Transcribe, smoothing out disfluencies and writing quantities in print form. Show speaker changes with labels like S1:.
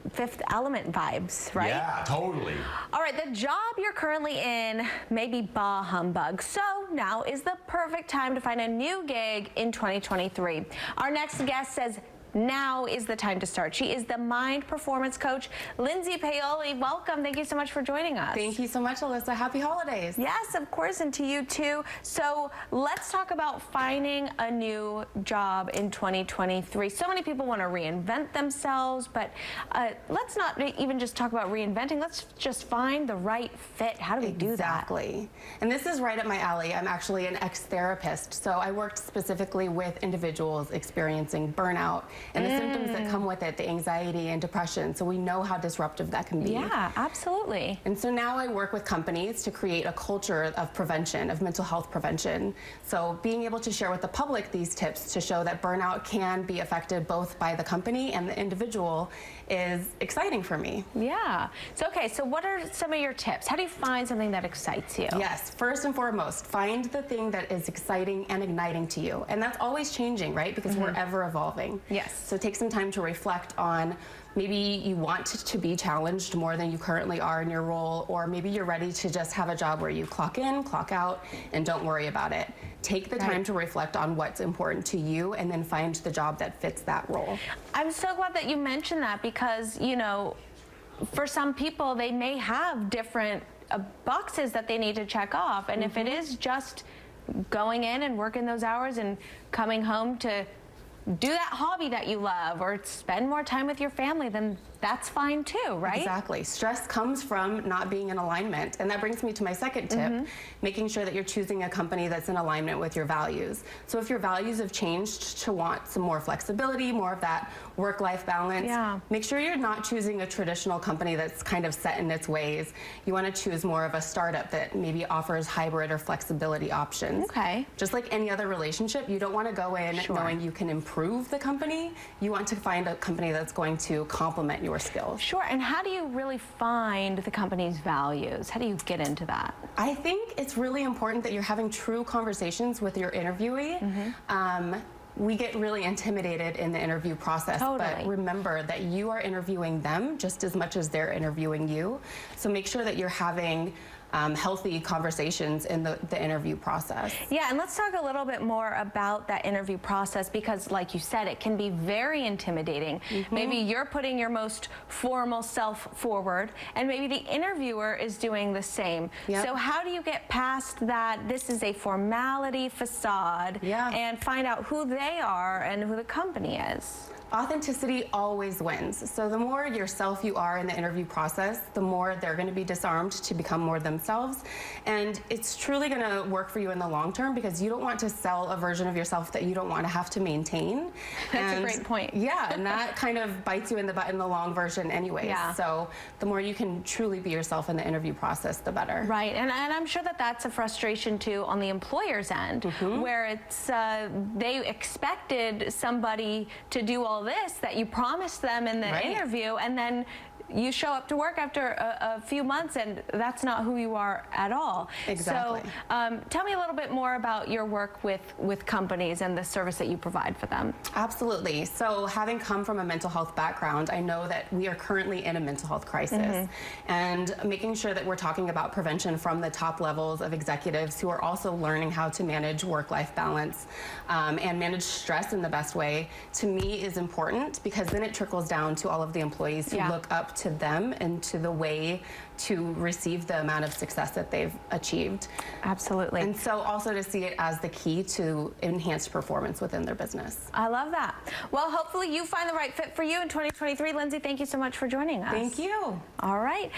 S1: Fifth Element vibes, right?
S2: Yeah, totally.
S1: All right, the job you're currently in may be bah humbug, so now is the perfect time to find a new gig in 2023. Our next guest says now is the time to start. She is the Mind Performance Coach, Lindsey Paoli. Welcome. Thank you so much for joining us.
S3: Thank you so much, Alyssa. Happy holidays.
S1: Yes, of course, and to you too. So let's talk about finding a new job in 2023. So many people want to reinvent themselves, but let's not even just talk about reinventing. Let's just find the right fit. How do we do that?
S3: Exactly. And this is right up my alley. I'm actually an ex-therapist, so I worked specifically with individuals experiencing burnout and the symptoms that come with it, the anxiety and depression. So we know how disruptive that can be.
S1: Yeah, absolutely.
S3: And so now I work with companies to create a culture of prevention, of mental health prevention. So being able to share with the public these tips to show that burnout can be affected both by the company and the individual is exciting for me.
S1: Yeah. So, okay, so what are some of your tips? How do you find something that excites you?
S3: Yes, first and foremost, find the thing that is exciting and igniting to you. And that's always changing, right? Because we're ever evolving.
S1: Yes.
S3: So take some time to reflect on maybe you want to be challenged more than you currently are in your role, or maybe you're ready to just have a job where you clock in, clock out, and don't worry about it. Take the time to reflect on what's important to you and then find the job that fits that role.
S1: I'm so glad that you mentioned that because, you know, for some people, they may have different boxes that they need to check off. And if it is just going in and working those hours and coming home to do that hobby that you love or spend more time with your family, then that's fine too, right?
S3: Exactly. Stress comes from not being in alignment. And that brings me to my second tip, making sure that you're choosing a company that's in alignment with your values. So if your values have changed to want some more flexibility, more of that work-life balance, make sure you're not choosing a traditional company that's kind of set in its ways. You want to choose more of a startup that maybe offers hybrid or flexibility options.
S1: Okay.
S3: Just like any other relationship, you don't want to go in knowing you can improve the company. You want to find a company that's going to complement your skills.
S1: Sure. And how do you really find the company's values? How do you get into that?
S3: I think it's really important that you're having true conversations with your interviewee. We get really intimidated in the interview process, but remember that you are interviewing them just as much as they're interviewing you. So make sure that you're having healthy conversations in the interview process.
S1: Yeah, and let's talk a little bit more about that interview process because, like you said, it can be very intimidating. Maybe you're putting your most formal self forward, and maybe the interviewer is doing the same. So how do you get past that this is a formality facade and find out who they are and who the company is?
S3: Authenticity always wins. So the more yourself you are in the interview process, the more they're going to be disarmed to become more themselves. And it's truly going to work for you in the long term because you don't want to sell a version of yourself that you don't want to have to maintain.
S1: That's a great point.
S3: Yeah, and that kind of bites you in the butt in the long version anyways. So the more you can truly be yourself in the interview process, the better.
S1: Right, and I'm sure that that's a frustration too on the employer's end, where it's they expected somebody to do all this that you promised them in the interview, and then you show up to work after a few months and that's not who you are at all.
S3: Exactly.
S1: So tell me a little bit more about your work with companies and the service that you provide for them.
S3: Absolutely. So having come from a mental health background, I know that we are currently in a mental health crisis, and making sure that we're talking about prevention from the top levels of executives who are also learning how to manage work-life balance and manage stress in the best way, to me is important because then it trickles down to all of the employees who look up to them and to the way to receive the amount of success that they've achieved.
S1: Absolutely.
S3: And so also to see it as the key to enhanced performance within their business.
S1: I love that. Well, hopefully you find the right fit for you in 2023. Lindsey, thank you so much for joining us.
S3: Thank you.
S1: All right.